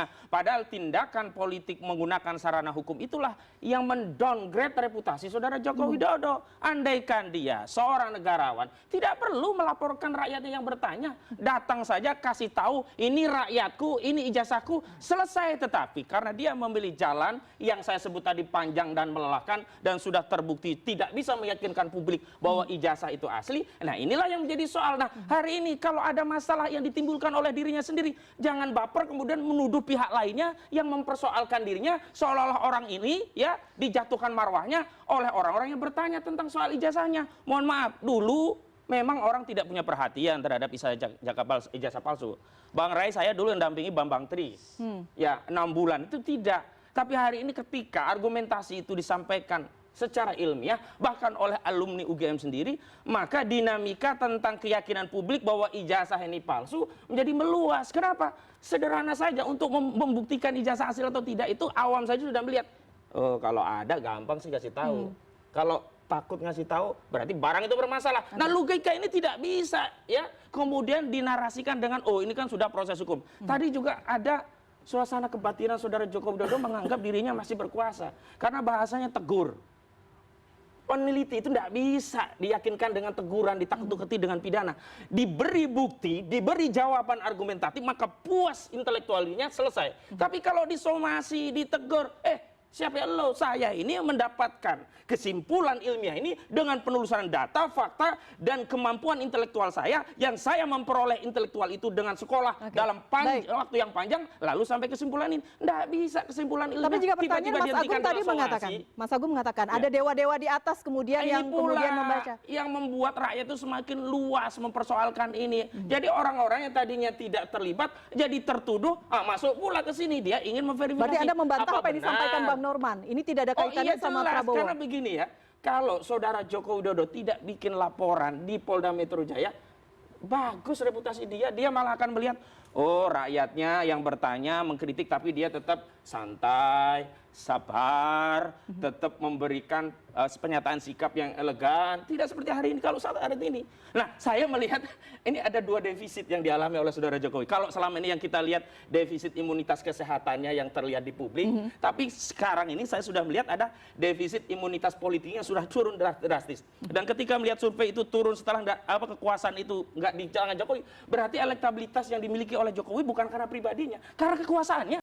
Padahal tindakan politik menggunakan sarana hukum itulah yang mendowngrade reputasi saudara Joko Widodo. Andaikan dia seorang negarawan, tidak perlu melaporkan rakyatnya yang bertanya. Datang saja kasih tahu, ini rakyatku, ini ijazahku, selesai. Tetapi karena dia memilih jalan yang saya sebut tadi panjang dan melelahkan, dan sudah terbukti tidak bisa meyakinkan publik bahwa ijazah itu asli, nah inilah yang menjadi soal. Nah hari ini kalau ada masalah yang ditimbulkan oleh dirinya sendiri, jangan baper kemudian menuduh pihak lainnya yang mempersoalkan dirinya seolah-olah orang ini ya dijatuhkan marwahnya oleh orang-orang yang bertanya tentang soal ijazahnya. Mohon maaf, dulu memang orang tidak punya perhatian terhadap ijazah palsu. Bang Rai, saya dulu yang dampingi Bambang Tri, ya 6 bulan itu tidak. Tapi hari ini ketika argumentasi itu disampaikan secara ilmiah, bahkan oleh alumni UGM sendiri, maka dinamika tentang keyakinan publik bahwa ijazah ini palsu menjadi meluas. Kenapa? Sederhana saja, untuk membuktikan ijazah asli atau tidak itu awam saja sudah melihat. Oh, kalau ada gampang sih kasih tahu. Kalau takut ngasih tahu berarti barang itu bermasalah. Nah logika ini tidak bisa ya kemudian dinarasikan dengan oh ini kan sudah proses hukum. Tadi juga ada suasana kebatinan saudara Joko Widodo menganggap dirinya masih berkuasa karena bahasanya tegur. Peneliti itu tidak bisa diyakinkan dengan teguran, ditakut-takuti dengan pidana. Diberi bukti, diberi jawaban argumentatif, maka puas intelektualnya selesai. Tapi kalau disomasi, ditegur, siapa yang lo? Saya ini mendapatkan kesimpulan ilmiah ini dengan penelusuran data, fakta, dan kemampuan intelektual saya yang saya memperoleh intelektual itu dengan sekolah dalam waktu yang panjang, lalu sampai kesimpulan ini. Tidak bisa kesimpulan ilmiah. Tapi jika pertanyaan Mas Agung tadi mengatakan, Mas Agung mengatakan ada dewa-dewa di atas kemudian yang kemudian membaca. Yang membuat rakyat itu semakin luas mempersoalkan ini. Jadi orang-orang yang tadinya tidak terlibat jadi tertuduh, masuk pula ke sini, dia ingin memverifikasi. Berarti Anda membantah apa yang disampaikan Bang Norman? Ini tidak ada kaitannya sama jelas, Prabowo. karena begini ya, kalau saudara Joko Widodo tidak bikin laporan di Polda Metro Jaya, bagus reputasi dia, dia malah akan melihat, oh rakyatnya yang bertanya, mengkritik, tapi dia tetap santai, sabar, tetap memberikan pernyataan sikap yang elegan, tidak seperti hari ini. Kalau saat hari ini, nah saya melihat ini ada 2 defisit yang dialami oleh saudara Jokowi. Kalau selama ini yang kita lihat defisit imunitas kesehatannya yang terlihat di publik, tapi sekarang ini saya sudah melihat ada defisit imunitas politiknya sudah turun drastis. Dan ketika melihat survei itu turun setelah kekuasaan itu nggak di tangan Jokowi, berarti elektabilitas yang dimiliki oleh Jokowi bukan karena pribadinya, karena kekuasaannya.